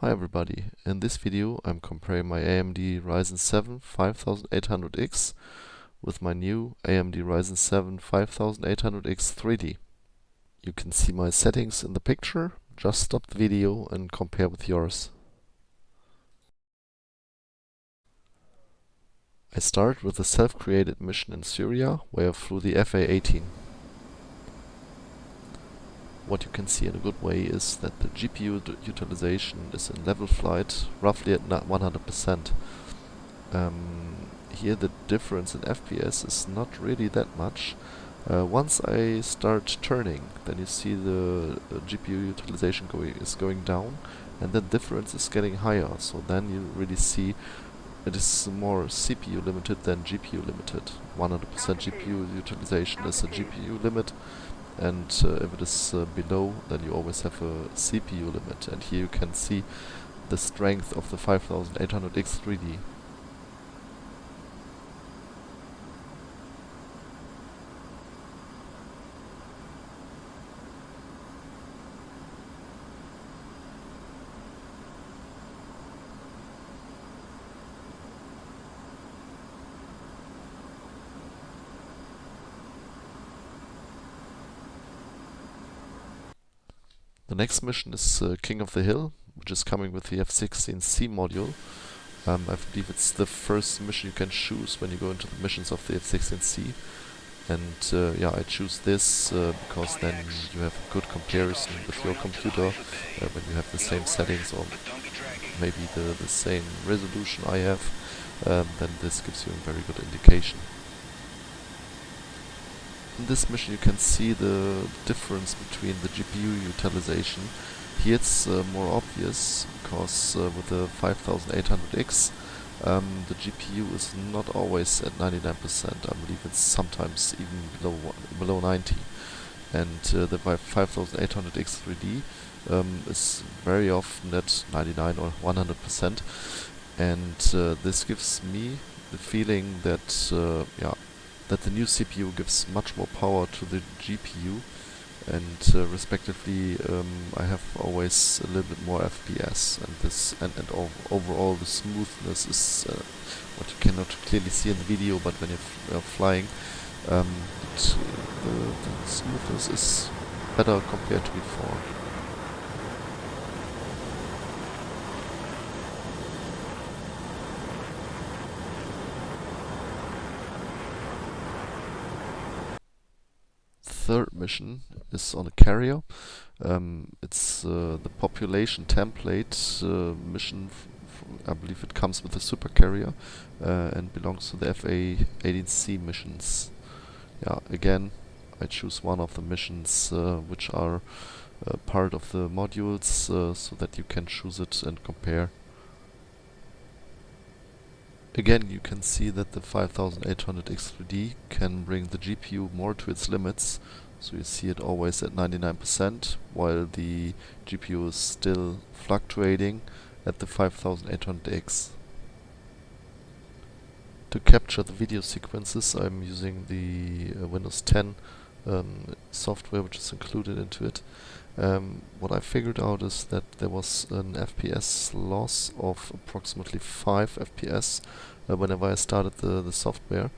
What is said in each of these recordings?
Hi everybody, in this video I'm comparing my AMD Ryzen 7 5800X with my new AMD Ryzen 7 5800X 3D. You can see my settings in the picture, just stop the video and compare with yours. I start with a self-created mission in Syria where I flew the FA-18. What you can see in a good way is that the GPU utilization is in level flight roughly at 100%. Here the difference in FPS is not really that much. Once I start turning, then you see the GPU utilization is going down, and the difference is getting higher. So then you really see it is more CPU limited than GPU limited. 100% GPU utilization is a GPU limit, and if it is below, then you always have a CPU limit. And here you can see the strength of the 5800X 3D. The next mission is King of the Hill, which is coming with the F-16C module. I believe it's the first mission you can choose when you go into the missions of the F-16C. And yeah, I choose this because then you have a good comparison with your computer when you have the same settings or maybe the same resolution I have. Then this gives you a very good indication. In this mission you can see the difference between the GPU utilization. Here it's more obvious because with the 5800X the GPU is not always at 99%. I believe it's sometimes even below 90. And the 5800X 3D is very often at 99 or 100%. And this gives me the feeling that that the new CPU gives much more power to the GPU, and respectively I have always a little bit more FPS, and overall the smoothness is what you cannot clearly see in the video, but when you're flying, the smoothness is better compared to before. Third mission is on a carrier. It's the population template mission. I believe it comes with a super carrier and belongs to the FA-18C missions. Yeah, again, I choose one of the missions which are part of the modules so that you can choose it and compare. Again, you can see that the 5800X 3D can bring the GPU more to its limits, so you see it always at 99%, while the GPU is still fluctuating at the 5800X. To capture the video sequences, I'm using the Windows 10 software which is included into it. What I figured out is that there was an FPS loss of approximately 5 FPS whenever I started the software,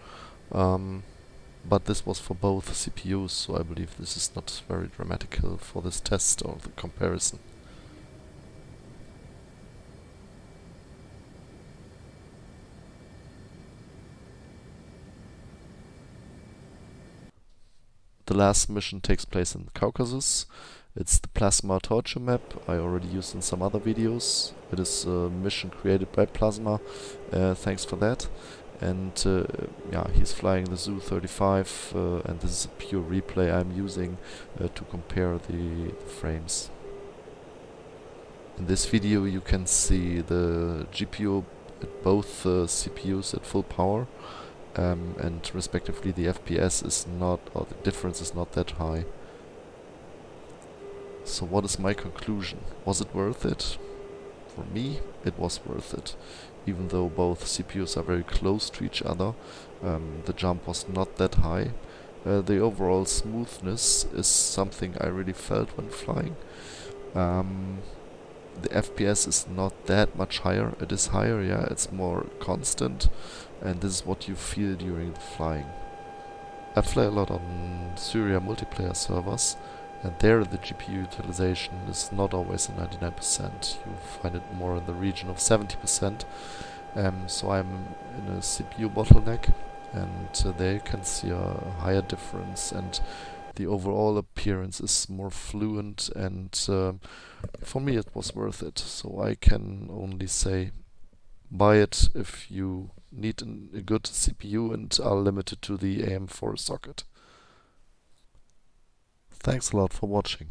but this was for both CPUs, so I believe this is not very dramatical for this test or the comparison. The last mission takes place in the Caucasus. It's the Plasma torture map I already used in some other videos. It is a mission created by Plasma, thanks for that. And yeah, he's flying the Zu-35 and this is a pure replay I'm using to compare the frames. In this video you can see the GPU at both CPUs at full power. And respectively the FPS is not, or the difference is not that high. So what is my conclusion? Was it worth it? For me, it was worth it. Even though both CPUs are very close to each other, the jump was not that high. The overall smoothness is something I really felt when flying. the FPS is not that much higher. It is higher, yeah, it's more constant, and this is what you feel during the flying. I fly a lot on Syria multiplayer servers, and there the GPU utilization is not always at 99%. You find it more in the region of 70%. So I'm in a CPU bottleneck, and there you can see a higher difference, and the overall appearance is more fluent, and for me it was worth it. So I can only say buy it if you need a good CPU and are limited to the AM4 socket. Thanks a lot for watching.